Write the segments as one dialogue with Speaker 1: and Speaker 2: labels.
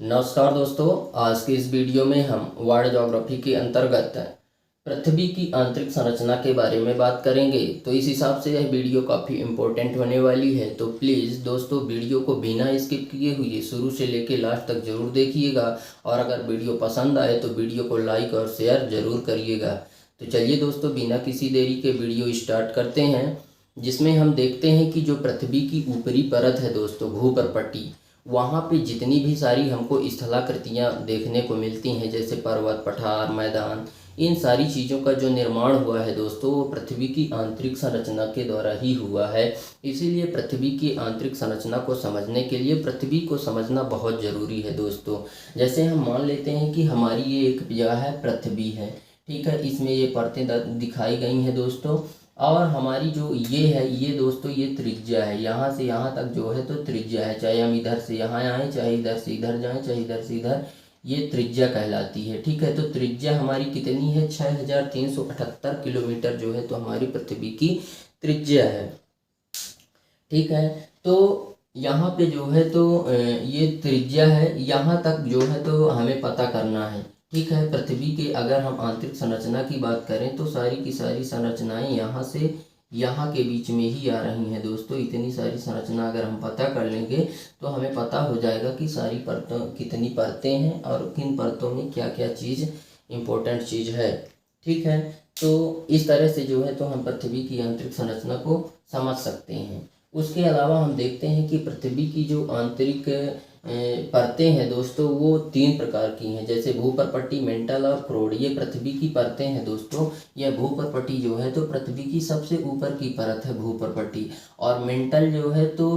Speaker 1: नमस्कार दोस्तों, आज की इस वीडियो में हम वर्ल्ड ज्योग्राफी के अंतर्गत पृथ्वी की आंतरिक संरचना के बारे में बात करेंगे। तो इस हिसाब से यह वीडियो काफ़ी इम्पोर्टेंट होने वाली है। तो प्लीज़ दोस्तों वीडियो को बिना स्किप किए हुए शुरू से लेकर लास्ट तक जरूर देखिएगा, और अगर वीडियो पसंद आए तो वीडियो को लाइक और शेयर जरूर करिएगा। तो चलिए दोस्तों, बिना किसी देरी के वीडियो स्टार्ट करते हैं, जिसमें हम देखते हैं कि जो पृथ्वी की ऊपरी परत है दोस्तों, भूपर्पटी, वहाँ पे जितनी भी सारी हमको स्थलाकृतियाँ देखने को मिलती हैं, जैसे पर्वत, पठार, मैदान, इन सारी चीज़ों का जो निर्माण हुआ है दोस्तों, वो पृथ्वी की आंतरिक संरचना के द्वारा ही हुआ है। इसीलिए पृथ्वी की आंतरिक संरचना को समझने के लिए पृथ्वी को समझना बहुत ज़रूरी है दोस्तों। जैसे हम मान लेते हैं कि हमारी ये एक यह है पृथ्वी है, ठीक है, इसमें ये परतें दिखाई गई हैं दोस्तों, और हमारी जो ये है, ये दोस्तों ये त्रिज्या है, यहाँ से यहाँ तक जो है तो त्रिज्या है। चाहे हम इधर से यहाँ आएँ, चाहे इधर से इधर जाएँ, चाहे इधर से इधर, ये त्रिज्या कहलाती है, ठीक है। तो त्रिज्या हमारी कितनी है? 6378 किलोमीटर जो है तो हमारी पृथ्वी की त्रिज्या है, ठीक है। तो यहाँ पे जो है तो ये त्रिज्या है, यहाँ तक जो है तो हमें पता करना है, ठीक है। पृथ्वी के अगर हम आंतरिक संरचना की बात करें तो सारी की सारी संरचनाएं यहाँ से यहाँ के बीच में ही आ रही हैं दोस्तों। इतनी सारी संरचना अगर हम पता कर लेंगे तो हमें पता हो जाएगा कि सारी परतों कितनी परतें हैं और किन परतों में क्या क्या चीज़ इम्पोर्टेंट चीज़ है, ठीक है। तो इस तरह से जो है तो हम पृथ्वी की आंतरिक संरचना को समझ सकते हैं। उसके अलावा हम देखते हैं कि पृथ्वी की जो आंतरिक परतें हैं दोस्तों, वो 3 प्रकार की हैं, जैसे भूपर्पटी, मेंटल और क्रोड। ये पृथ्वी की परतें हैं दोस्तों। यह भूपर्पटी जो है तो पृथ्वी की सबसे ऊपर की परत है भूपर्पटी, और मेंटल जो है तो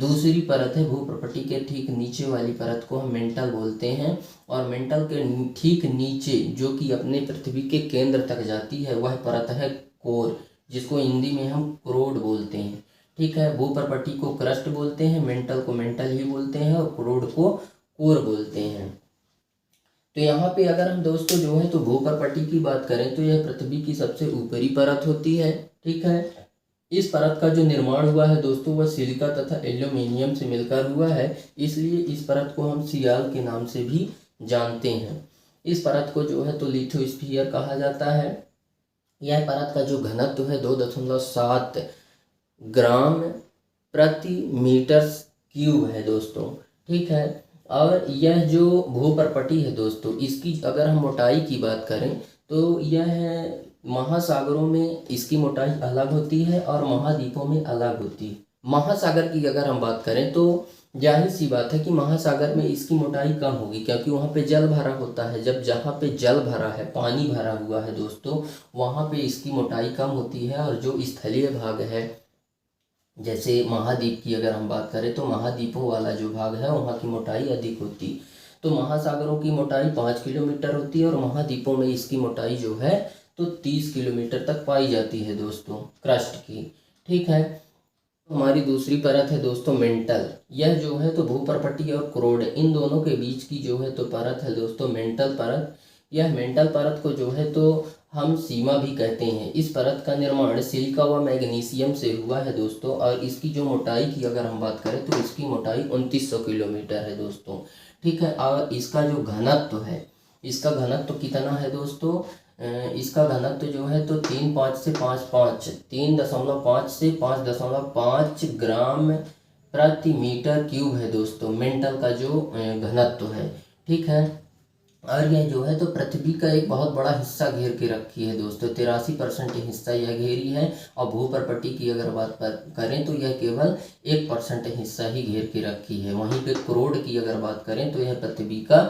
Speaker 1: दूसरी परत है भूपर्पटी के ठीक नीचे वाली परत को हम मेंटल बोलते हैं। और मेंटल के ठीक नीचे जो कि अपने पृथ्वी के केंद्र तक जाती है, वह परत है कोर, जिसको हिंदी में हम क्रोड बोलते हैं, ठीक है। भूपर्पटी को क्रस्ट बोलते हैं, मेंटल को मेंटल ही बोलते हैं, और क्रोड को कोर बोलते हैं। तो यहाँ पे अगर हम दोस्तों जो है तो भूपर्पटी की बात करें तो यह पृथ्वी की सबसे ऊपरी परत होती है, ठीक है। इस परत का जो निर्माण हुआ है दोस्तों, वह सिलिका तथा एल्यूमिनियम से मिलकर हुआ है, इसलिए इस परत को हम सियाल के नाम से भी जानते हैं। इस परत को जो है तो लिथोस्फीयर कहा जाता है। यह परत का जो घनत्व है 2.7 ग्राम प्रति मीटर क्यूब है दोस्तों, ठीक है। और यह जो भूपर्पटी है दोस्तों, इसकी अगर हम मोटाई की बात करें तो यह महासागरों में इसकी मोटाई अलग होती है और महाद्वीपों में अलग होती है। महासागर की अगर हम बात करें तो जाहिर सी बात है कि महासागर में इसकी मोटाई कम होगी, क्योंकि वहाँ पे जल भरा होता है। जब जहाँ पे जल भरा है, पानी भरा हुआ है दोस्तों, वहाँ पे इसकी मोटाई कम होती है। और जो स्थलीय भाग है, जैसे महाद्वीप की अगर हम बात करें तो महाद्वीपों वाला जो भाग है वहाँ की मोटाई अधिक होती। तो महासागरों की मोटाई 5 किलोमीटर होती है, और महाद्वीपों में इसकी मोटाई जो है तो 30 किलोमीटर तक पाई जाती है दोस्तों, क्रस्ट की, ठीक है। हमारी दूसरी परत है दोस्तों मेंटल। यह जो है तो भूपर्पटी और क्रोड, इन दोनों के बीच की जो है तो परत है दोस्तों मेंटल परत। यह मेंटल परत को जो है तो हम सीमा भी कहते हैं। इस परत का निर्माण सिलिका व मैग्नीशियम से हुआ है दोस्तों, और इसकी जो मोटाई की अगर हम बात करें तो इसकी मोटाई 2900 किलोमीटर है दोस्तों, ठीक है। और इसका जो घनत्व है, इसका घनत्व कितना है दोस्तों? इसका घनत्व जो है तो 3.5 से 5.5 3.5 से 5.5 ग्राम प्रति मीटर क्यूब है दोस्तों, मेंटल का जो घनत्व है, ठीक है। और यह जो है तो पृथ्वी का एक बहुत बड़ा हिस्सा घेर के रखी है दोस्तों, 83% हिस्सा यह घेरी है। और भूपर्पटी की अगर बात करें तो यह केवल 1% हिस्सा ही घेर के रखी है। वहीं पे क्रोड की अगर बात करें तो यह पृथ्वी का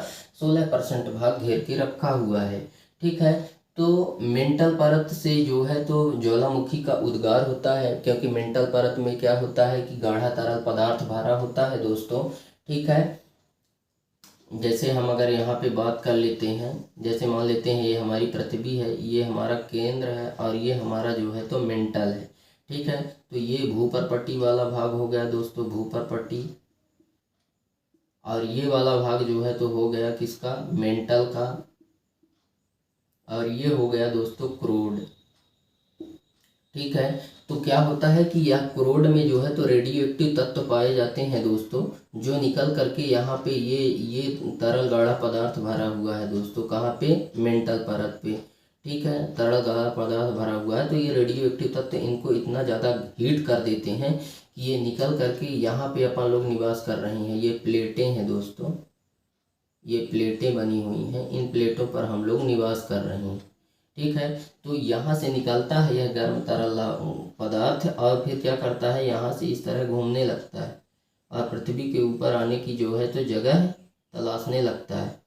Speaker 1: 16% भाग घेर के रखा हुआ है, ठीक है। तो मेंटल परत से जो है तो ज्वालामुखी का उद्गार होता है, क्योंकि मेंटल परत में क्या होता है कि गाढ़ा तरल पदार्थ भरा होता है दोस्तों, ठीक है। जैसे हम अगर यहाँ पे बात कर लेते हैं, जैसे मान लेते हैं ये हमारी पृथ्वी है, ये हमारा केंद्र है, और ये हमारा जो है तो मेंटल है, ठीक है। तो ये भूपर्पटी वाला भाग हो गया दोस्तों, भूपर्पटी, और ये वाला भाग जो है तो हो गया किसका? मेंटल का, और ये हो गया दोस्तों क्रोड, ठीक है। तो क्या होता है कि यह क्रोड में जो है तो रेडियो एक्टिव तत्व पाए जाते हैं दोस्तों, जो निकल करके यहाँ पे ये तरल गाढ़ा पदार्थ भरा हुआ है दोस्तों, कहाँ पे, मेंटल परत पे, ठीक है, तरल गाढ़ा पदार्थ भरा हुआ है। तो ये रेडियो एक्टिव तत्व इनको इतना ज़्यादा हीट कर देते हैं कि ये निकल करके यहाँ पे अपन लोग निवास कर रहे हैं। ये प्लेटें हैं दोस्तों, ये प्लेटें बनी हुई हैं, इन प्लेटों पर हम लोग निवास कर रहे हैं, ठीक है। तो यहाँ से निकलता है यह गर्म तरल पदार्थ और फिर क्या करता है, यहाँ से इस तरह घूमने लगता है और पृथ्वी के ऊपर आने की जो है तो जगह तलाशने लगता है।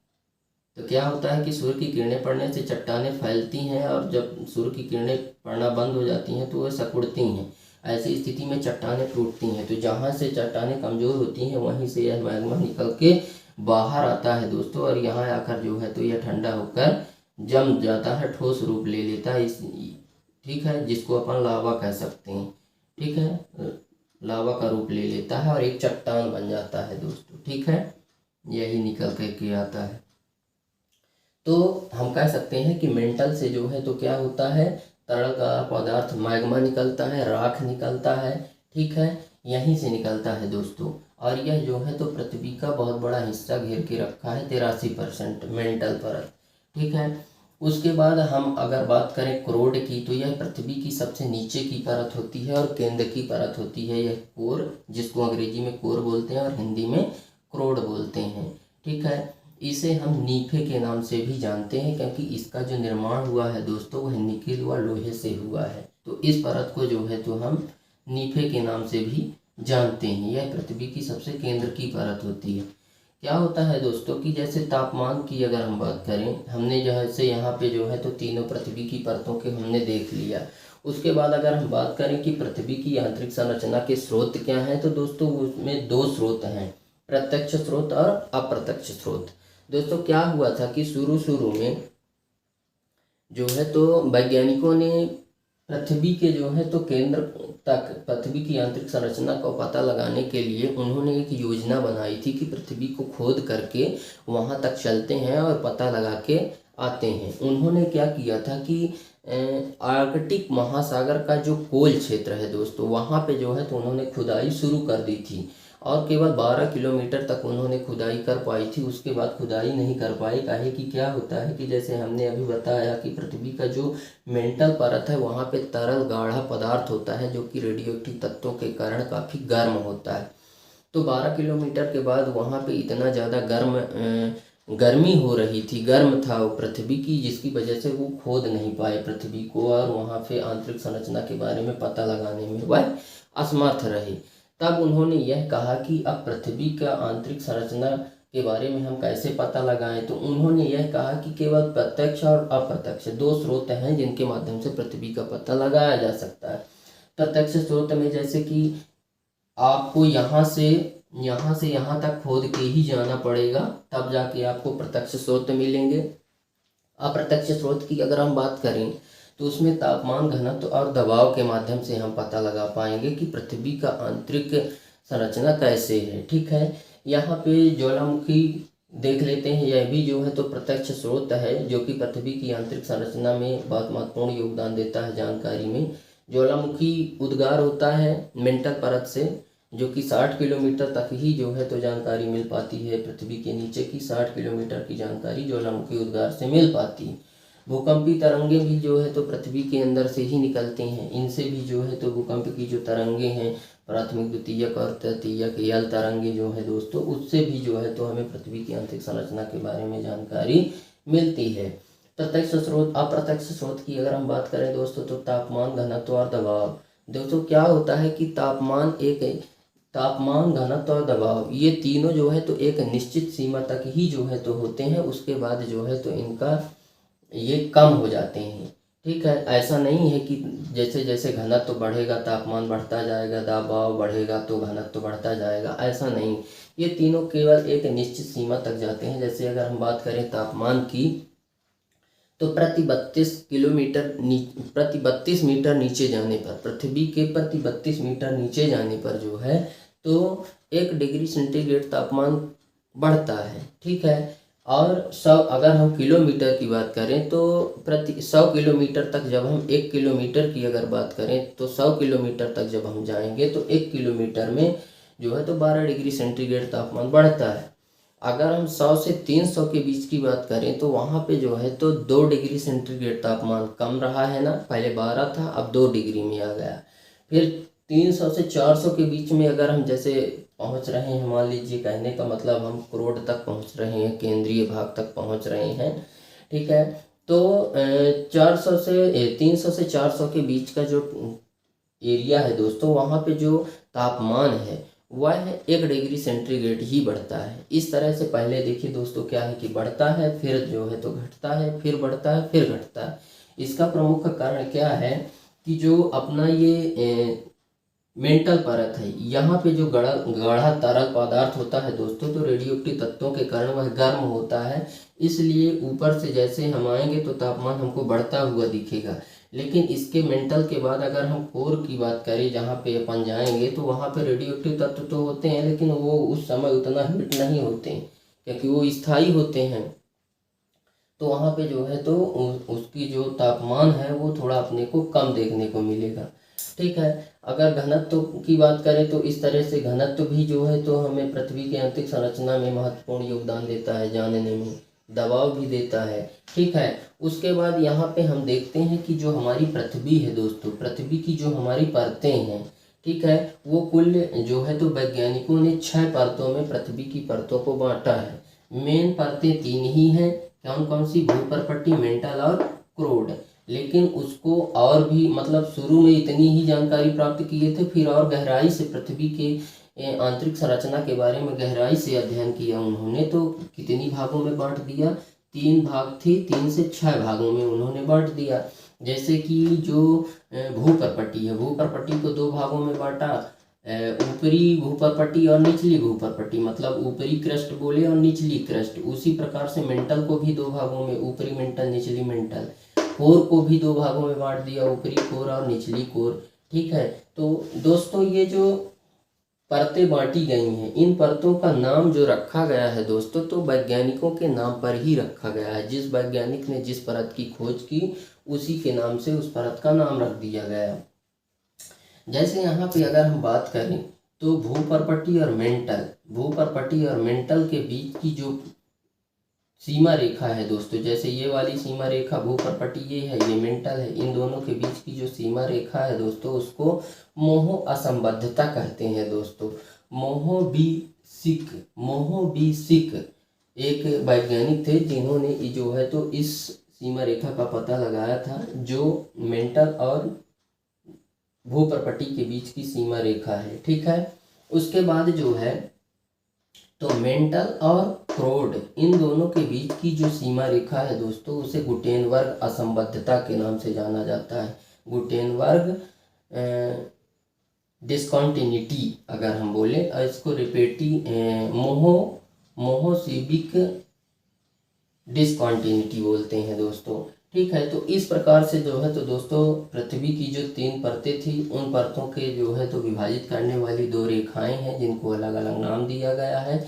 Speaker 1: तो क्या होता है कि सूर्य की किरणें पड़ने से चट्टानें फैलती हैं और जब सूर्य की किरणें पड़ना बंद हो जाती हैं तो वह सिकुड़ती हैं। ऐसी स्थिति में चट्टानें टूटती हैं। तो जहाँ से चट्टानें कमज़ोर होती हैं वहीं से यह मैग्मा निकल के बाहर आता है दोस्तों, और यहाँ आकर जो है तो यह ठंडा होकर जम जाता है, ठोस रूप ले लेता है इस, ठीक है, जिसको अपन लावा कह सकते हैं, ठीक है, लावा का रूप ले लेता है और एक चट्टान बन जाता है दोस्तों, ठीक है, यही निकल के आता है। तो हम कह सकते हैं कि मेंटल से जो है तो क्या होता है, तरल का पदार्थ मैग्मा निकलता है, राख निकलता है, ठीक है, यहीं से निकलता है दोस्तों। और यह जो है तो पृथ्वी का बहुत बड़ा हिस्सा घेर के रखा है, 83% मेंटल परत, ठीक है। उसके बाद हम अगर बात करें क्रोड की, तो यह पृथ्वी की सबसे नीचे की परत होती है और केंद्र की परत होती है, यह कोर, जिसको अंग्रेजी में कोर बोलते हैं और हिंदी में क्रोड बोलते हैं, ठीक है। इसे हम नीफे के नाम से भी जानते हैं क्योंकि इसका जो निर्माण हुआ है दोस्तों वह निकेल व लोहे से हुआ है। तो इस परत को जो है तो हम नीफे के नाम से भी जानते हैं। यह पृथ्वी की सबसे केंद्र की परत होती है। क्या होता है दोस्तों कि जैसे तापमान की अगर हम बात करें, हमने जैसे यहाँ पे जो है तो तीनों पृथ्वी की परतों के हमने देख लिया। उसके बाद अगर हम बात करें कि पृथ्वी की यांत्रिक संरचना के स्रोत क्या हैं, तो दोस्तों उसमें दो स्रोत हैं, प्रत्यक्ष स्रोत और अप्रत्यक्ष स्रोत। दोस्तों क्या हुआ था कि शुरू में जो है तो वैज्ञानिकों ने पृथ्वी के जो है तो केंद्र तक पृथ्वी की यांत्रिक संरचना का पता लगाने के लिए उन्होंने एक योजना बनाई थी कि पृथ्वी को खोद करके वहां तक चलते हैं और पता लगा के आते हैं। उन्होंने क्या किया था कि आर्कटिक महासागर का जो कोल क्षेत्र है दोस्तों, वहां पे जो है तो उन्होंने खुदाई शुरू कर दी थी और केवल 12 किलोमीटर तक उन्होंने खुदाई कर पाई थी। उसके बाद खुदाई नहीं कर पाई। काहे कि क्या होता है कि जैसे हमने अभी बताया कि पृथ्वी का जो मेंटल परत है वहाँ पे तरल गाढ़ा पदार्थ होता है जो कि रेडियोएक्टिव तत्वों के कारण काफ़ी गर्म होता है। तो 12 किलोमीटर के बाद वहाँ पे इतना ज़्यादा गर्मी हो रही थी, गर्म था वो पृथ्वी की, जिसकी वजह से वो खोद नहीं पाए पृथ्वी को और वहाँ पे आंतरिक संरचना के बारे में पता लगाने में वह असमर्थ रहे। तब उन्होंने यह कहा कि अब पृथ्वी का आंतरिक संरचना के बारे में हम कैसे पता लगाएं। तो उन्होंने यह कहा कि केवल प्रत्यक्ष और अप्रत्यक्ष दो स्रोत हैं जिनके माध्यम से पृथ्वी का पता लगाया जा सकता है। प्रत्यक्ष स्रोत में जैसे कि आपको यहाँ से यहाँ तक खोद के ही जाना पड़ेगा, तब जाके आपको प्रत्यक्ष स्रोत मिलेंगे। अप्रत्यक्ष स्रोत की अगर हम बात करें तो उसमें तापमान, घनत्व और दबाव के माध्यम से हम पता लगा पाएंगे कि पृथ्वी का आंतरिक संरचना कैसे है, ठीक है। यहाँ पे ज्वालामुखी देख लेते हैं, यह भी जो है तो प्रत्यक्ष स्रोत है जो कि पृथ्वी की आंतरिक संरचना में बहुत महत्वपूर्ण योगदान देता है जानकारी में। ज्वालामुखी उद्गार होता है मेंटल परत से, जो कि 60 किलोमीटर तक ही जो है तो जानकारी मिल पाती है। पृथ्वी के नीचे की 60 किलोमीटर की जानकारी ज्वालामुखी उद्गार से मिल पाती है। भूकंपी तरंगे भी जो है तो पृथ्वी के अंदर से ही निकलती हैं। इनसे भी जो है तो भूकंप की जो तरंगे हैं, प्राथमिक, द्वितीयक और तृतीयक यल तरंगे जो है दोस्तों, उससे भी जो है तो हमें पृथ्वी की आंतरिक संरचना के बारे में जानकारी मिलती है। प्रत्यक्ष स्रोत, अप्रत्यक्ष स्रोत की अगर हम बात करें दोस्तों तो तापमान, घनत्व और दबाव। दोस्तों क्या होता है कि तापमान, घनत्व और दबाव ये तीनों जो है तो एक निश्चित सीमा तक ही जो है तो होते हैं, उसके बाद जो है तो इनका ये कम हो जाते हैं, ठीक है। ऐसा नहीं है कि जैसे जैसे घनत्व बढ़ेगा तापमान बढ़ता जाएगा, दबाव बढ़ेगा तो घनत्व बढ़ता जाएगा, ऐसा नहीं। ये तीनों केवल एक निश्चित सीमा तक जाते हैं। जैसे अगर हम बात करें तापमान की तो प्रति 32 मीटर नीचे जाने पर, पृथ्वी के प्रति 32 मीटर नीचे जाने पर जो है तो 1 डिग्री सेंटीग्रेड तापमान बढ़ता है, ठीक है। और 100 अगर हम किलोमीटर की बात करें तो प्रति 100 किलोमीटर तक जब हम 1 किलोमीटर की अगर बात करें तो 100 किलोमीटर तक जब हम जाएंगे तो 1 किलोमीटर में जो है तो 12 डिग्री सेंटीग्रेड तापमान बढ़ता है। अगर हम 100 से 300 के बीच की बात करें तो वहाँ पे जो है तो 2 डिग्री सेंटीग्रेड तापमान कम रहा है ना, पहले 12 था अब 2 डिग्री में आ गया। फिर 300 से 400 के बीच में अगर हम जैसे पहुंच रहे हैं, मान लीजिए कहने का मतलब हम क्रोड तक पहुंच रहे हैं, केंद्रीय भाग तक पहुंच रहे हैं, ठीक है। तो 300 से 400 के बीच का जो एरिया है दोस्तों, वहाँ पे जो तापमान है वह 1 डिग्री सेंटीग्रेड ही बढ़ता है। इस तरह से पहले देखिए दोस्तों क्या है कि बढ़ता है, फिर जो है तो घटता है, फिर बढ़ता है, फिर घटता है। इसका प्रमुख कारण क्या है कि जो अपना ये मेंटल परत है, यहाँ पे जो गाढ़ा तरल पदार्थ होता है दोस्तों, तो रेडियोएक्टिव तत्वों के कारण वह गर्म होता है, इसलिए ऊपर से जैसे हम आएंगे तो तापमान हमको बढ़ता हुआ दिखेगा। लेकिन इसके मेंटल के बाद अगर हम कोर की बात करें, जहाँ पे अपन जाएंगे तो वहाँ पे रेडियोएक्टिव तत्व तो होते हैं, लेकिन वो उस समय उतना हीट नहीं होते हैं क्योंकि वो स्थायी होते हैं। तो वहाँ पे जो है तो उसकी जो तापमान है वो थोड़ा अपने को कम देखने को मिलेगा, ठीक है। अगर घनत्व की बात करें तो इस तरह से घनत्व भी जो है तो हमें पृथ्वी के आंतरिक संरचना में महत्वपूर्ण योगदान देता है, जानने में दबाव भी देता है, ठीक है। उसके बाद यहाँ पे हम देखते हैं कि जो हमारी पृथ्वी है दोस्तों, पृथ्वी की जो हमारी परतें हैं, ठीक है, वो कुल जो है तो वैज्ञानिकों ने 6 परतों में पृथ्वी की परतों को बांटा है। मेन परतें 3 ही हैं, कौन कौन सी? भूपर्पट्टी, मेंटल और क्रोड। लेकिन उसको और भी मतलब शुरू में इतनी ही जानकारी प्राप्त किए थे, फिर और गहराई से पृथ्वी के आंतरिक संरचना के बारे में गहराई से अध्ययन किया उन्होंने। तो कितनी भागों में बांट दिया? 3 भाग थे, 3 से 6 भागों में उन्होंने बांट दिया। जैसे कि जो भूपर्पट्टी है, भूपर्पट्टी को 2 भागों में बांटा, ऊपरी भूपर्पट्टी और निचली भूपर्पट्टी, मतलब ऊपरी क्रस्ट बोले और निचली क्रस्ट। उसी प्रकार से मेंटल को भी 2 भागों में, ऊपरी मेंटल, निचली मेंटल। कोर को भी 2 भागों में बांट दिया, ऊपरी कोर और निचली कोर, ठीक है। तो दोस्तों ये जो परतें बांटी गई हैं, इन परतों का नाम जो रखा गया है दोस्तों, तो वैज्ञानिकों के नाम पर ही रखा गया है। जिस वैज्ञानिक ने जिस परत की खोज की उसी के नाम से उस परत का नाम रख दिया गया। जैसे यहाँ पे अगर हम बात करें तो भूपर्पट्टी और मेंटल, भूपर्पट्टी और मेंटल के बीच की जो सीमा रेखा है दोस्तों, जैसे ये वाली सीमा रेखा भूपर्पट्टी ये है, ये मेंटल है, इन दोनों के बीच की जो सीमा रेखा है दोस्तों, उसको मोहो असंबद्धता कहते हैं दोस्तों। मोहोबीसिक एक वैज्ञानिक थे जिन्होंने जो है तो इस सीमा रेखा का पता लगाया था, जो मेंटल और भूपर्पट्टी के बीच की सीमा रेखा है, ठीक है। उसके बाद जो है तो मेंटल और क्रोड, इन दोनों के बीच की जो सीमा रेखा है दोस्तों, उसे गुटेनबर्ग असंबद्धता के नाम से जाना जाता है। गुटेनबर्ग डिस्कॉन्टिन्यूटी अगर हम बोले, और इसको रिपेटी मोहोसिबिक डिस्कॉन्टिन्यूटी बोलते हैं दोस्तों, ठीक है। तो इस प्रकार से जो है तो दोस्तों पृथ्वी की जो 3 परतें थी, उन परतों के जो है तो विभाजित करने वाली 2 रेखाएं हैं जिनको अलग अलग नाम दिया गया है।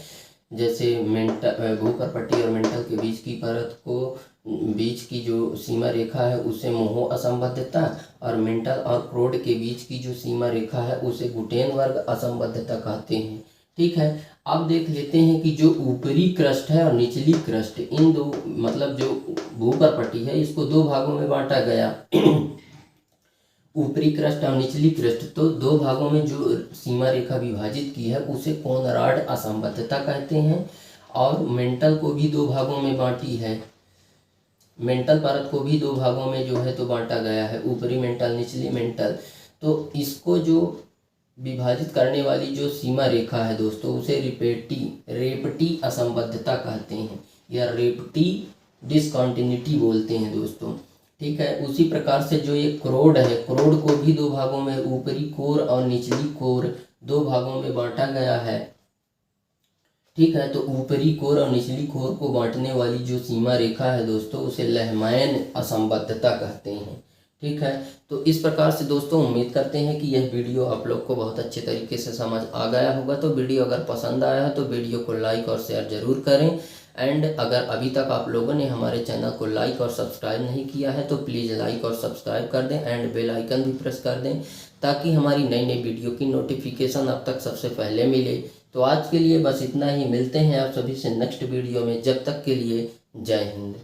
Speaker 1: जैसे भूपर्पट्टी और मेंटल के बीच की परत को, बीच की जो सीमा रेखा है उसे मोहो असंबद्धता, और मेंटल और क्रोड के बीच की जो सीमा रेखा है उसे गुटेनबर्ग असंबद्धता कहते हैं, ठीक है। अब देख लेते हैं कि जो ऊपरी क्रस्ट है और निचली क्रस्ट, इन दो मतलब जो भूपर्पट्टी है इसको 2 भागों में बांटा गया ऊपरी क्रस्ट और निचली क्रस्ट। तो 2 भागों में जो सीमा रेखा विभाजित की है उसे कोनराड असंबद्धता कहते हैं। और मेंटल को भी 2 भागों में बांटी है, मेंटल परत को भी 2 भागों में जो है तो बांटा गया है, ऊपरी मेंटल, निचली मेंटल। तो इसको जो विभाजित करने वाली जो सीमा रेखा है दोस्तों, उसे रेपटी असंबद्धता कहते हैं, या रेपटी डिस्कॉन्टिन्यूटी बोलते हैं दोस्तों, ठीक है। उसी प्रकार से जो ये क्रोड है, क्रोड को भी 2 भागों में, ऊपरी कोर और निचली कोर 2 भागों में बांटा गया है, ठीक है। तो ऊपरी कोर और निचली कोर को बांटने वाली जो सीमा रेखा है दोस्तों, उसे लहमैन असंबद्धता कहते हैं, ठीक है। तो इस प्रकार से दोस्तों उम्मीद करते हैं कि यह वीडियो आप लोग को बहुत अच्छे तरीके से समझ आ गया होगा। तो वीडियो अगर पसंद आया है तो वीडियो को लाइक और शेयर जरूर करें। एंड अगर अभी तक आप लोगों ने हमारे चैनल को लाइक और सब्सक्राइब नहीं किया है तो प्लीज़ लाइक और सब्सक्राइब कर दें एंड बेल आइकन भी प्रेस कर दें ताकि हमारी नई नई वीडियो की नोटिफिकेशन आप तक सबसे पहले मिले। तो आज के लिए बस इतना ही, मिलते हैं आप सभी से नेक्स्ट वीडियो में। जब तक के लिए जय हिंद।